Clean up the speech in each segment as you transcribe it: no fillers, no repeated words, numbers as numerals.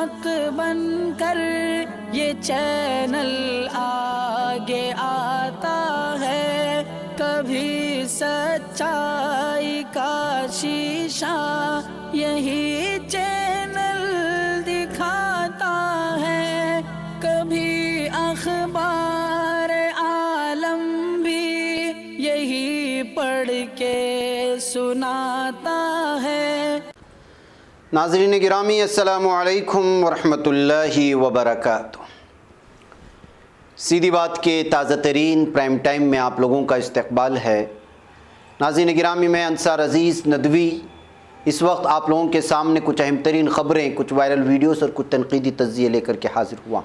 حق بن کر یہ چینل آگے آتا ہے، کبھی سچائی کا شیشہ یہی چینل دکھاتا ہے، کبھی اخبار عالم بھی یہی پڑھ کے سناتا ہے۔ ناظرین گرامی، السلام علیکم ورحمۃ اللہ وبرکاتہ۔ سیدھی بات کے تازہ ترین پرائم ٹائم میں آپ لوگوں کا استقبال ہے۔ ناظرین گرامی، میں انصار عزیز ندوی اس وقت آپ لوگوں کے سامنے کچھ اہم ترین خبریں، کچھ وائرل ویڈیوز اور کچھ تنقیدی تجزیے لے کر کے حاضر ہوا۔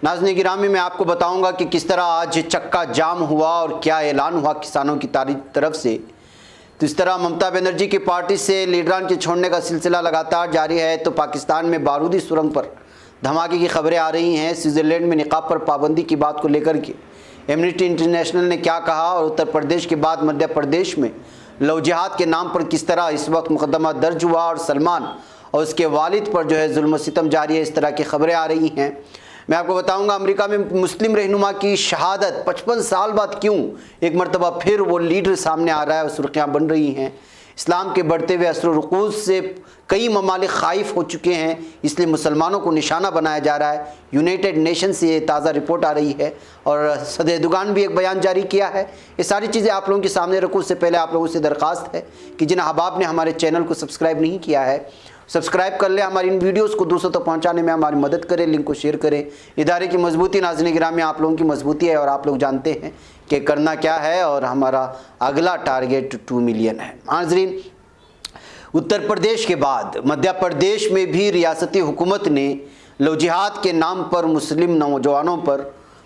ناظرین گرامی، میں آپ کو بتاؤں گا کہ کس طرح آج چکا جام ہوا اور کیا اعلان ہوا کسانوں کی طرف سے۔ تو اس طرح ممتا بنرجی کی پارٹی سے لیڈران کے چھوڑنے کا سلسلہ لگاتار جاری ہے، تو پاکستان میں بارودی سرنگ پر دھماکے کی خبریں آ رہی ہیں۔ سوئٹزرلینڈ میں نقاب پر پابندی کی بات کو لے کر کے ایمنسٹی انٹرنیشنل نے کیا کہا، اور اتر پردیش کے بعد مدھیہ پردیش میں لو جہاد کے نام پر کس طرح اس وقت مقدمہ درج ہوا، اور سلمان اور اس کے والد پر جو ہے ظلم و ستم جاری ہے، اس طرح کی خبریں آ رہی ہیں۔ میں آپ کو بتاؤں گا امریکہ میں مسلم رہنما کی شہادت 55 سال بعد کیوں ایک مرتبہ پھر وہ لیڈر سامنے آ رہا ہے اور سرخیاں بن رہی ہیں۔ اسلام کے بڑھتے ہوئے اثر و رقوع سے کئی ممالک خائف ہو چکے ہیں، اس لیے مسلمانوں کو نشانہ بنایا جا رہا ہے۔ یونائٹڈ نیشن سے یہ تازہ رپورٹ آ رہی ہے، اور صدر ایردوغان بھی ایک بیان جاری کیا ہے۔ یہ ساری چیزیں آپ لوگوں کے سامنے رکھوں، اس سے پہلے آپ لوگوں سے درخواست ہے کہ جن احباب نے ہمارے چینل کو سبسکرائب نہیں کیا ہے، سبسکرائب کر لیں، ہماری ان ویڈیوز کو دوسروں تک پہنچانے میں ہماری مدد کریں، لنک کو شیئر کریں۔ ادارے کی مضبوطی ناظرین گرامی آپ لوگوں کی مضبوطی ہے، اور آپ لوگ جانتے ہیں کہ کرنا کیا ہے، اور ہمارا اگلا ٹارگیٹ 2 ملین ہے۔ ناظرین، اتر پردیش کے بعد مدھیہ پردیش میں بھی ریاستی حکومت نے لو جہاد کے نام پر مسلم نوجوانوں پر،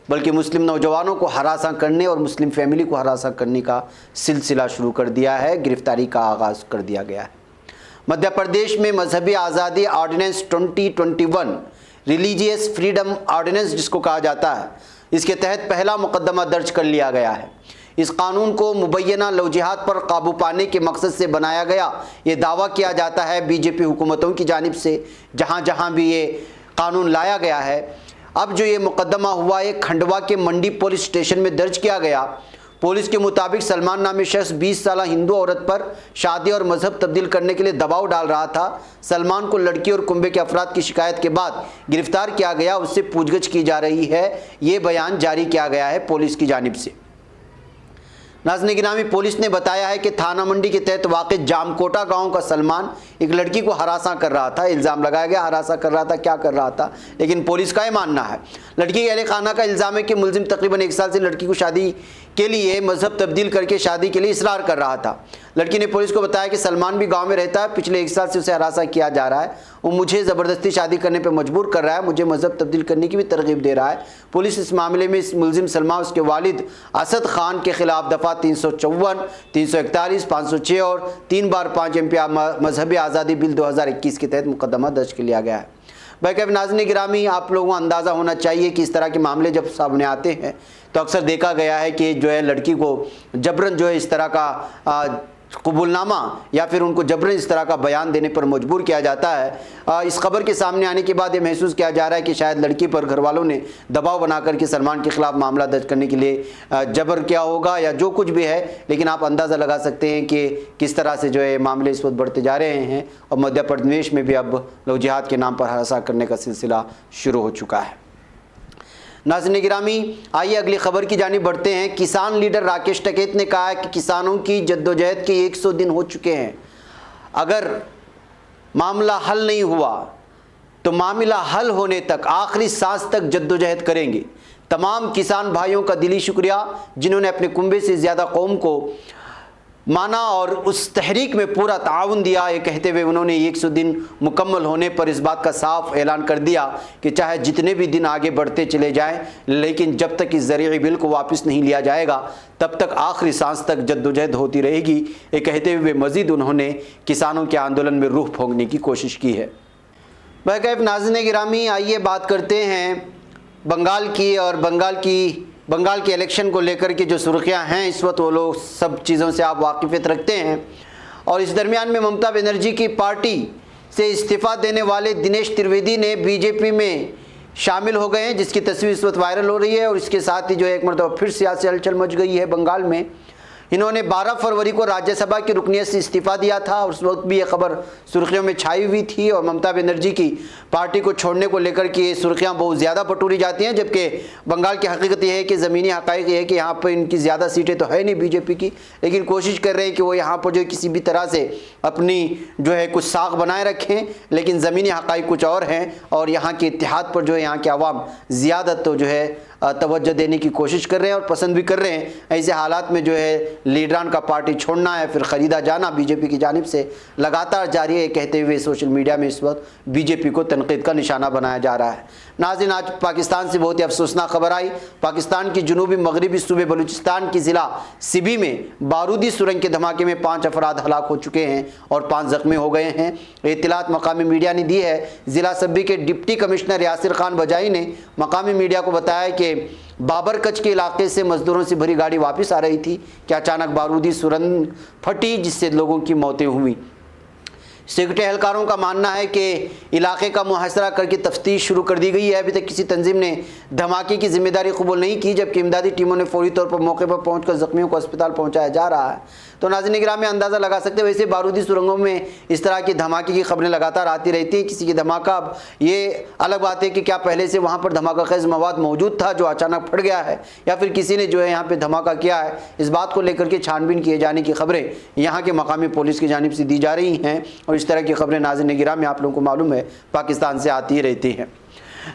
بلکہ مسلم نوجوانوں کو ہراساں کرنے اور مسلم فیملی کو ہراساں کرنے کا سلسلہ شروع کر دیا ہے، گرفتاری کا آغاز کر دیا گیا ہے۔ مدھیہ پردیش میں مذہبی آزادی آرڈیننس 2021 ریلیجیس فریڈم آرڈیننس جس کو کہا جاتا ہے، اس کے تحت پہلا مقدمہ درج کر لیا گیا ہے۔ اس قانون کو مبینہ لو جہاد پر قابو پانے کے مقصد سے بنایا گیا، یہ دعویٰ کیا جاتا ہے بی جے پی حکومتوں کی جانب سے جہاں جہاں بھی یہ قانون لایا گیا ہے۔ اب جو یہ مقدمہ ہوا ہے کھنڈوا کے منڈی پولیس اسٹیشن میں درج کیا گیا۔ پولیس کے مطابق سلمان نامی شخص 20 سالہ ہندو عورت پر شادی اور مذہب تبدیل کرنے کے لیے دباؤ ڈال رہا تھا۔ سلمان کو لڑکی اور کنبے کے افراد کی شکایت کے بعد گرفتار کیا گیا، اس سے پوچھ گچھ کی جا رہی ہے، یہ بیان جاری کیا گیا ہے پولیس کی جانب سے۔ ناظرین گرامی، پولیس نے بتایا ہے کہ تھانہ منڈی کے تحت واقع جام کوٹا گاؤں کا سلمان ایک لڑکی کو ہراساں کر رہا تھا۔ الزام لگایا گیا ہراساں کر رہا تھا، کیا کر رہا تھا، لیکن پولیس کا یہ ماننا ہے۔ لڑکی کے اہل خانہ کا الزام ہے کہ ملزم تقریباً 1 سال سے لڑکی کو شادی کے لیے مذہب تبدیل کر کے شادی کے لیے اصرار کر رہا تھا۔ لڑکی نے پولیس کو بتایا کہ سلمان بھی گاؤں میں رہتا ہے، پچھلے 1 سال سے اسے ہراساں کیا جا رہا ہے، وہ مجھے زبردستی شادی کرنے پہ مجبور کر رہا ہے، مجھے مذہب تبدیل کرنے کی بھی ترغیب دے رہا ہے۔ پولیس اس معاملے میں اس ملزم سلمان اس کے والد اسد خان کے خلاف دفعہ 354، 341، 506 اور 3/5 MP مذہبی آزادی بل 2021 کے تحت مقدمہ درج کر لیا گیا ہے۔ بھائی ناظرین گرامی، آپ لوگوں کو اندازہ ہونا چاہیے کہ اس طرح کے معاملے جب سامنے آتے ہیں تو اکثر دیکھا گیا ہے کہ جو ہے لڑکی کو جبراً جو ہے اس طرح کا قبول نامہ یا پھر ان کو جبراً اس طرح کا بیان دینے پر مجبور کیا جاتا ہے۔ اس خبر کے سامنے آنے کے بعد یہ محسوس کیا جا رہا ہے کہ شاید لڑکی پر گھر والوں نے دباؤ بنا کر کے سلمان کے خلاف معاملہ درج کرنے کے لیے جبر کیا ہوگا یا جو کچھ بھی ہے، لیکن آپ اندازہ لگا سکتے ہیں کہ کس طرح سے جو ہے معاملے اس وقت بڑھتے جا رہے ہیں، اور مدھیہ پردیش میں بھی اب لو جہاد کے نام پر ہراساں کرنے کا سلسلہ شروع ہو چکا ہے۔ ناظرین گرامی، آئیے اگلی خبر کی جانب بڑھتے ہیں۔ کسان لیڈر راکیش ٹکیت نے کہا ہے کہ کسانوں کی جدوجہد کے 100 دن ہو چکے ہیں، اگر معاملہ حل نہیں ہوا تو معاملہ حل ہونے تک آخری سانس تک جدوجہد کریں گے۔ تمام کسان بھائیوں کا دلی شکریہ جنہوں نے اپنے کنبے سے زیادہ قوم کو مانا اور اس تحریک میں پورا تعاون دیا۔ یہ کہتے ہوئے انہوں نے 100 دن مکمل ہونے پر اس بات کا صاف اعلان کر دیا کہ چاہے جتنے بھی دن آگے بڑھتے چلے جائیں، لیکن جب تک اس زرعی بل کو واپس نہیں لیا جائے گا تب تک آخری سانس تک جدوجہد ہوتی رہے گی۔ یہ کہتے ہوئے مزید انہوں نے کسانوں کے آندولن میں روح پھونکنے کی کوشش کی ہے۔ بہرکیف ناظرین گرامی، آئیے بات کرتے ہیں بنگال کی، اور بنگال کے الیکشن کو لے کر کے جو سرخیاں ہیں اس وقت، وہ لوگ سب چیزوں سے آپ واقفیت رکھتے ہیں، اور اس درمیان میں ممتا بنرجی کی پارٹی سے استعفیٰ دینے والے دنیش ترویدی نے بی جے پی میں شامل ہو گئے ہیں، جس کی تصویر اس وقت وائرل ہو رہی ہے، اور اس کے ساتھ ہی جو ہے ایک مرتبہ پھر سیاسی ہلچل مچ گئی ہے بنگال میں۔ انہوں نے 12 فروری کو راجیہ سبھا کی رکنیت سے استعفیٰ دیا تھا، اور اس وقت بھی یہ خبر سرخیوں میں چھائی ہوئی تھی، اور ممتا بنرجی کی پارٹی کو چھوڑنے کو لے کر کے یہ سرخیاں بہت زیادہ بٹوری جاتی ہیں، جبکہ بنگال کی حقیقت یہ ہے کہ زمینی حقائق یہ ہے کہ یہاں پر ان کی زیادہ سیٹیں تو ہے نہیں بی جے پی کی، لیکن کوشش کر رہے ہیں کہ وہ یہاں پر جو کسی بھی طرح سے اپنی جو ہے کچھ ساکھ بنائے رکھیں، لیکن زمینی حقائق کچھ اور ہیں، اور یہاں کے اتحاد پر جو ہے یہاں کے عوام زیادہ تو جو ہے توجہ دینے کی کوشش کر رہے ہیں اور پسند بھی کر رہے ہیں۔ ایسے حالات میں جو ہے لیڈران کا پارٹی چھوڑنا ہے پھر خریدا جانا بی جے پی کی جانب سے لگاتار جاری ہے، یہ کہتے ہوئے سوشل میڈیا میں اس وقت بی جے پی کو تنقید کا نشانہ بنایا جا رہا ہے۔ ناظرین، آج پاکستان سے بہت ہی افسوسناک خبر آئی۔ پاکستان کی جنوبی مغربی صوبے بلوچستان کی ضلع سبی میں بارودی سرنگ کے دھماکے میں 5 افراد ہلاک ہو چکے ہیں اور 5 زخمی ہو گئے ہیں۔ اطلاعات مقامی میڈیا نے دی ہے۔ ضلع سبی کے ڈپٹی کمشنر یاسر خان بجائی نے مقامی میڈیا کو بتایا کہ بابر کچ کے علاقے سے مزدوروں سے بھری گاڑی واپس آ رہی تھی کہ اچانک بارودی سرنگ پھٹی، جس سے لوگوں کی موتیں ہوئیں۔ سیکورٹی اہلکاروں کا ماننا ہے کہ علاقے کا محاصرہ کر کے تفتیش شروع کر دی گئی ہے۔ ابھی تک کسی تنظیم نے دھماکے کی ذمہ داری قبول نہیں کی، جبکہ امدادی ٹیموں نے فوری طور پر موقع پر پہنچ کر زخمیوں کو اسپتال پہنچایا جا رہا ہے۔ تو ناظرین گرامی، اندازہ لگا سکتے ہیں ویسے بارودی سرنگوں میں اس طرح کی دھماکے کی خبریں لگاتار آتی رہتی ہیں۔ کسی کی دھماکہ، اب یہ الگ بات ہے کہ کیا پہلے سے وہاں پر دھماکہ خیز مواد موجود تھا جو اچانک پھٹ گیا ہے، یا پھر کسی نے جو ہے یہاں پہ دھماکہ کیا ہے۔ اس بات کو لے کر کے چھان بین کیے جانے کی خبریں یہاں کے مقامی پولیس کی جانب سے دی جا رہی ہیں، اور اس طرح کی خبریں ناظرین گرامی آپ لوگوں کو معلوم ہے پاکستان سے آتی رہتی ہیں۔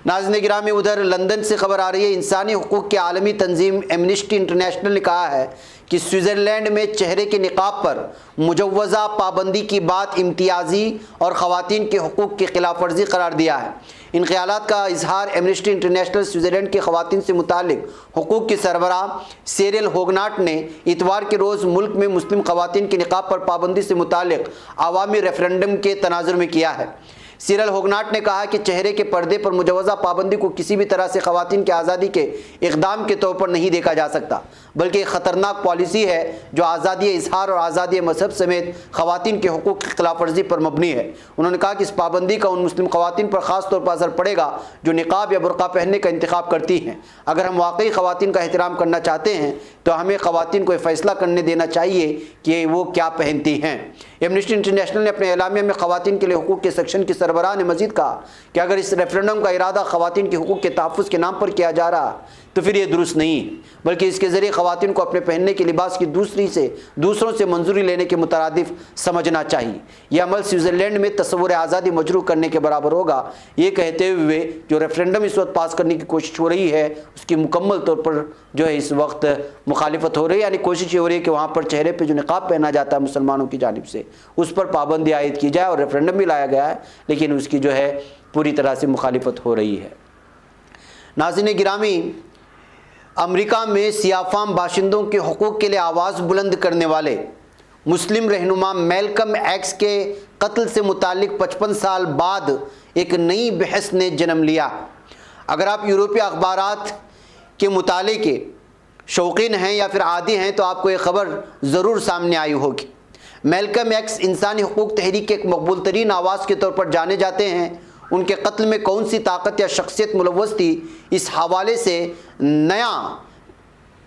ناظرین گرامی، ادھر لندن سے خبر آ رہی ہے۔ انسانی حقوق کی عالمی تنظیم ایمنسٹی انٹرنیشنل نے کہا ہے کہ سوئٹزرلینڈ میں چہرے کے نقاب پر مجوزہ پابندی کی بات امتیازی اور خواتین کے حقوق کی خلاف ورزی قرار دیا ہے۔ ان خیالات کا اظہار ایمنسٹی انٹرنیشنل سوئٹزرلینڈ کے خواتین سے متعلق حقوق کی سربراہ سیریل ہوگناٹ نے اتوار کے روز ملک میں مسلم خواتین کے نقاب پر پابندی سے متعلق عوامی ریفرنڈم کے تناظر میں کیا ہے۔ سیریل ہوگناٹ نے کہا کہ چہرے کے پردے پر مجوزہ پابندی کو کسی بھی طرح سے خواتین کی آزادی کے اقدام کے طور پر نہیں دیکھا جا سکتا، بلکہ ایک خطرناک پالیسی ہے جو آزادی اظہار اور آزادی مذہب سمیت خواتین کے حقوق کی خلاف ورزی پر مبنی ہے۔ انہوں نے کہا کہ اس پابندی کا ان مسلم خواتین پر خاص طور پر اثر پڑے گا جو نقاب یا برقع پہننے کا انتخاب کرتی ہیں۔ اگر ہم واقعی خواتین کا احترام کرنا چاہتے ہیں تو ہمیں خواتین کو یہ فیصلہ کرنے دینا چاہیے کہ وہ کیا پہنتی ہیں۔ ایمنسٹی انٹرنیشنل نے اپنے اعلامیہ میں خواتین کے لیے حقوق کے سیکشن کی سربراہ نے مزید کہا کہ اگر اس ریفرنڈم کا ارادہ خواتین کے حقوق کے تحفظ کے نام پر کیا جا رہا تو پھر یہ درست نہیں ہے، بلکہ اس کے ذریعے خواتین کو اپنے پہننے کے لباس کی دوسروں سے منظوری لینے کے مترادف سمجھنا چاہیے۔ یہ عمل سوئٹزرلینڈ میں تصور آزادی مجروح کرنے کے برابر ہوگا۔ یہ کہتے ہوئے جو ریفرنڈم اس وقت پاس کرنے کی کوشش ہو رہی ہے اس کی مکمل طور پر جو ہے اس وقت مخالفت ہو رہی ہے، یعنی کوشش یہ ہو رہی ہے کہ وہاں پر چہرے پہ جو نقاب پہنا جاتا ہے مسلمانوں کی جانب سے اس پر پابندی عائد کی جائے، اور ریفرنڈم بھی لایا گیا ہے لیکن اس کی جو ہے پوری طرح سے مخالفت ہو رہی ہے۔ ناظرین گرامی، امریکہ میں سیاہ فام باشندوں کے حقوق کے لیے آواز بلند کرنے والے مسلم رہنما میلکم ایکس کے قتل سے متعلق 55 سال بعد ایک نئی بحث نے جنم لیا۔ اگر آپ یورپی اخبارات کے مطالعے کے شوقین ہیں یا پھر عادی ہیں تو آپ کو یہ خبر ضرور سامنے آئی ہوگی۔ میلکم ایکس انسانی حقوق تحریک کے ایک مقبول ترین آواز کے طور پر جانے جاتے ہیں۔ ان کے قتل میں کون سی طاقت یا شخصیت ملوث تھی، اس حوالے سے نیا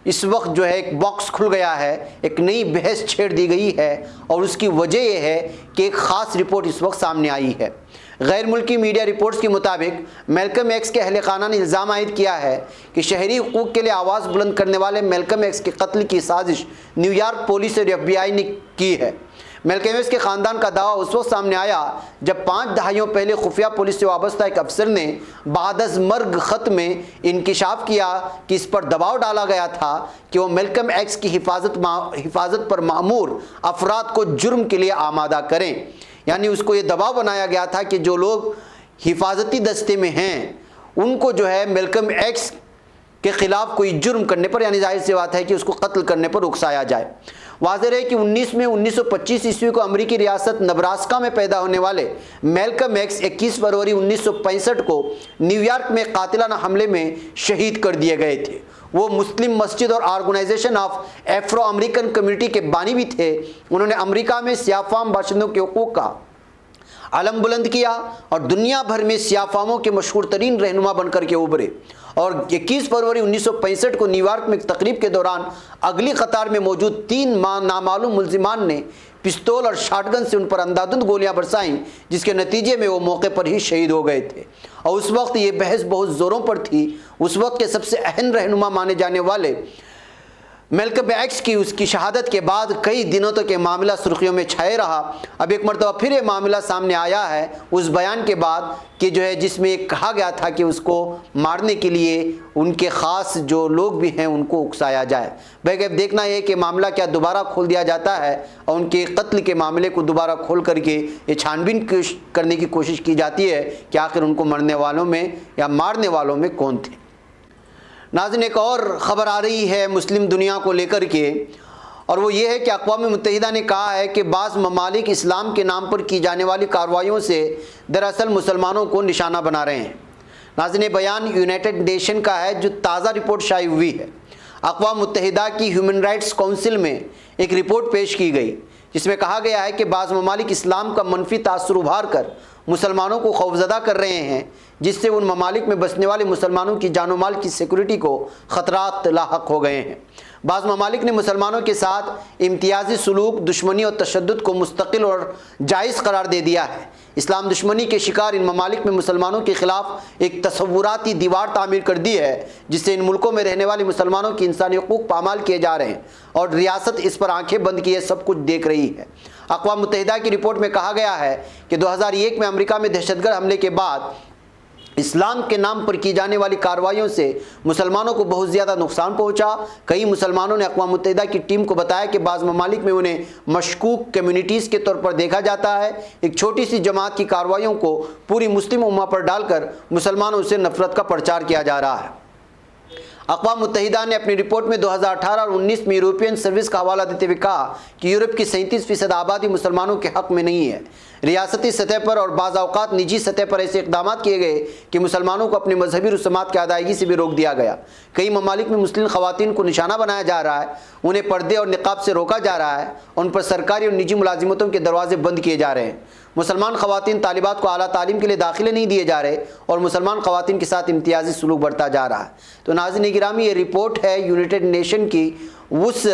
اس وقت جو ہے ایک باکس کھل گیا ہے، ایک نئی بحث چھیڑ دی گئی ہے، اور اس کی وجہ یہ ہے کہ ایک خاص رپورٹ اس وقت سامنے آئی ہے۔ غیر ملکی میڈیا رپورٹس کے مطابق میلکم ایکس کے اہل خانہ نے الزام عائد کیا ہے کہ شہری حقوق کے لیے آواز بلند کرنے والے میلکم ایکس کے قتل کی سازش نیویارک پولیس اور FBI نے کی ہے۔ میلکم ایکس کے خاندان کا دعویٰ اس وقت سامنے آیا جب 5 دہائیوں پہلے خفیہ پولیس سے وابستہ ایک افسر نے بعد از مرگ خط میں انکشاف کیا کہ اس پر دباؤ ڈالا گیا تھا کہ وہ میلکم ایکس کی حفاظت پر مأمور افراد کو جرم کے لیے آمادہ کریں، یعنی اس کو یہ دباؤ بنایا گیا تھا کہ جو لوگ حفاظتی دستے میں ہیں ان کو جو ہے میلکم ایکس کے خلاف کوئی جرم کرنے پر، یعنی ظاہر سی بات ہے کہ اس کو قتل کرنے پر اکسایا جائے۔ واضح ہے کہ 1925 عیسوی کو امریکی ریاست نبراسکا میں پیدا ہونے والے میلکم ایکس 21 فروری 1965 کو نیو یارک میں قاتلانہ حملے میں شہید کر دیے گئے تھے۔ وہ مسلم مسجد اور organisation of Afro American community کے بانی بھی تھے۔ انہوں نے امریکہ میں سیاہ فام باشندوں کے حقوق کا علم بلند کیا اور دنیا بھر میں سیاہ فاموں کے مشہور ترین رہنما بن کر کے ابھرے، اور 21 فروری 1965 کو نیو یارک میں ایک تقریب کے دوران اگلی قطار میں موجود 3 نامعلوم ملزمان نے پستول اور شاٹ گن سے ان پر اندھادھند گولیاں برسائیں، جس کے نتیجے میں وہ موقع پر ہی شہید ہو گئے تھے۔ اور اس وقت یہ بحث بہت زوروں پر تھی۔ اس وقت کے سب سے اہم رہنما مانے جانے والے میلکم ایکس کی اس کی شہادت کے بعد کئی دنوں تک یہ معاملہ سرخیوں میں چھائے رہا۔ اب ایک مرتبہ پھر یہ معاملہ سامنے آیا ہے اس بیان کے بعد کہ جس میں کہا گیا تھا کہ اس کو مارنے کے لیے ان کے خاص جو لوگ بھی ہیں ان کو اکسایا جائے۔ بھائی اب دیکھنا یہ کہ معاملہ کیا دوبارہ کھول دیا جاتا ہے اور ان کے قتل کے معاملے کو دوبارہ کھول کر کے یہ چھان بین کرنے کی کوشش کی جاتی ہے کہ آخر ان کو مرنے والوں میں یا مارنے والوں میں کون تھے۔ ناظرین، ایک اور خبر آ رہی ہے مسلم دنیا کو لے کر کے، اور وہ یہ ہے کہ اقوام متحدہ نے کہا ہے کہ بعض ممالک اسلام کے نام پر کی جانے والی کارروائیوں سے دراصل مسلمانوں کو نشانہ بنا رہے ہیں۔ ناظرین، بیان یونائٹڈ نیشن کا ہے جو تازہ رپورٹ شائع ہوئی ہے۔ اقوام متحدہ کی ہیومن رائٹس کونسل میں ایک رپورٹ پیش کی گئی جس میں کہا گیا ہے کہ بعض ممالک اسلام کا منفی تاثر ابھار کر مسلمانوں کو خوفزدہ کر رہے ہیں، جس سے ان ممالک میں بسنے والے مسلمانوں کی جان و مال کی سیکورٹی کو خطرات لاحق ہو گئے ہیں۔ بعض ممالک نے مسلمانوں کے ساتھ امتیازی سلوک، دشمنی اور تشدد کو مستقل اور جائز قرار دے دیا ہے۔ اسلام دشمنی کے شکار ان ممالک میں مسلمانوں کے خلاف ایک تصوراتی دیوار تعمیر کر دی ہے، جس سے ان ملکوں میں رہنے والے مسلمانوں کی انسانی حقوق پامال کیے جا رہے ہیں، اور ریاست اس پر آنکھیں بند کیے سب کچھ دیکھ رہی ہے۔ اقوام متحدہ کی رپورٹ میں کہا گیا ہے کہ 2001 میں امریکہ میں دہشت گرد حملے کے بعد اسلام کے نام پر کی جانے والی کارروائیوں سے مسلمانوں کو بہت زیادہ نقصان پہنچا۔ کئی مسلمانوں نے اقوام متحدہ کی ٹیم کو بتایا کہ بعض ممالک میں انہیں مشکوک کمیونٹیز کے طور پر دیکھا جاتا ہے۔ ایک چھوٹی سی جماعت کی کارروائیوں کو پوری مسلم امہ پر ڈال کر مسلمانوں سے نفرت کا پرچار کیا جا رہا ہے۔ اقوام متحدہ نے اپنی رپورٹ میں 2018 اور 19 میں یورپین سروس کا حوالہ دیتے ہوئے کہا کہ یورپ کی 37% آبادی مسلمانوں کے حق میں نہیں ہے۔ ریاستی سطح پر اور بعض اوقات نجی سطح پر ایسے اقدامات کیے گئے کہ مسلمانوں کو اپنے مذہبی رسومات کی ادائیگی سے بھی روک دیا گیا۔ کئی ممالک میں مسلم خواتین کو نشانہ بنایا جا رہا ہے، انہیں پردے اور نقاب سے روکا جا رہا ہے، ان پر سرکاری اور نجی ملازمتوں کے دروازے بند کیے جا رہے ہیں۔ مسلمان خواتین طالبات کو اعلیٰ تعلیم کے لیے داخلے نہیں دیے جا رہے اور مسلمان خواتین کے ساتھ امتیازی سلوک بڑھتا جا رہا ہے۔ تو ناظرین گرامی، یہ رپورٹ ہے یونائٹڈ نیشن کی اس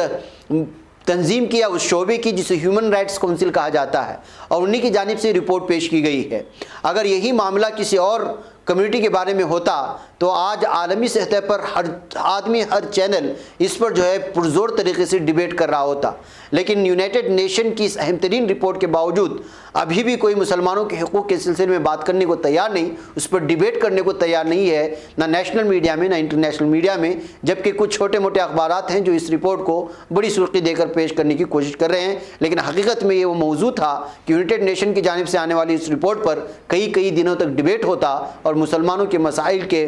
تنظیم کی یا اس شعبے کی جسے ہیومن رائٹس کونسل کہا جاتا ہے، اور انہی کی جانب سے رپورٹ پیش کی گئی ہے۔ اگر یہی معاملہ کسی اور کمیونٹی کے بارے میں ہوتا تو آج عالمی سطح پر ہر آدمی، ہر چینل اس پر پرزور طریقے سے ڈیبیٹ کر رہا ہوتا، لیکن یونائٹڈ نیشن کی اس اہم ترین رپورٹ کے باوجود ابھی بھی کوئی مسلمانوں کے حقوق کے سلسلے میں بات کرنے کو تیار نہیں، اس پر ڈیبیٹ کرنے کو تیار نہیں ہے، نہ نیشنل میڈیا میں نہ انٹرنیشنل میڈیا میں، جبکہ کچھ چھوٹے موٹے اخبارات ہیں جو اس رپورٹ کو بڑی سرخی دے کر پیش کرنے کی کوشش کر رہے ہیں، لیکن حقیقت میں یہ وہ موضوع تھا کہ یونائٹڈ نیشن کی جانب سے آنے والی اس رپورٹ پر کئی دنوں تک ڈیبیٹ ہوتا اور مسلمانوں کے مسائل کے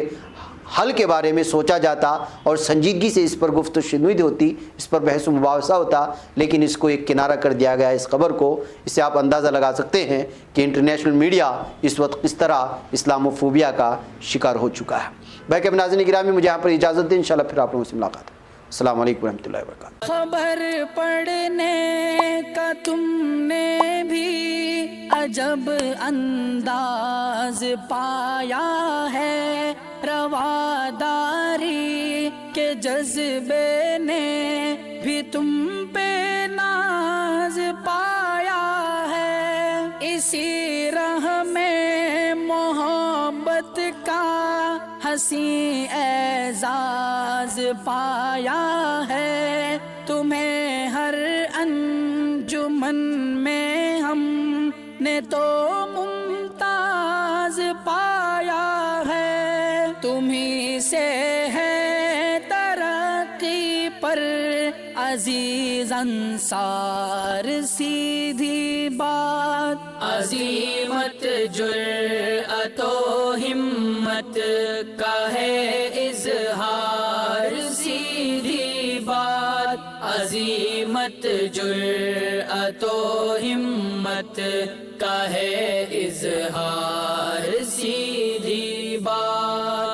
حل کے بارے میں سوچا جاتا اور سنجیدگی سے اس پر گفت و شنید ہوتی، اس پر بحث و مباحثہ ہوتا، لیکن اس کو ایک کنارہ کر دیا گیا اس خبر کو۔ اس سے آپ اندازہ لگا سکتے ہیں کہ انٹرنیشنل میڈیا اس وقت کس طرح اسلام فوبیا کا شکار ہو چکا ہے۔ بھائی کے ناظرین گرامی، مجھے یہاں پر اجازت دیں، انشاءاللہ پھر آپ لوگوں سے ملاقات ہے۔ السلام علیکم ورحمۃ اللہ وبرکاتہ۔ خبر پڑھنے کا تم نے بھی عجب انداز پایا ہے، رواداری کے جذبے نے بھی تم پہ ناز پایا ہے، اسی راہ میں محبت کا حسین اعزاز پایا ہے، تمہیں ہر انجمن میں ہم نے تو ممتاز پایا ہے، تمہیں سے ہے ترقی پر عزیز انصار، سیدھی بات عظیمت جرأت و ہمت کا ہے اظہار، سیدھی بات عظیمت جرأت و ہمت کا ہے اظہار، سیدھی بات۔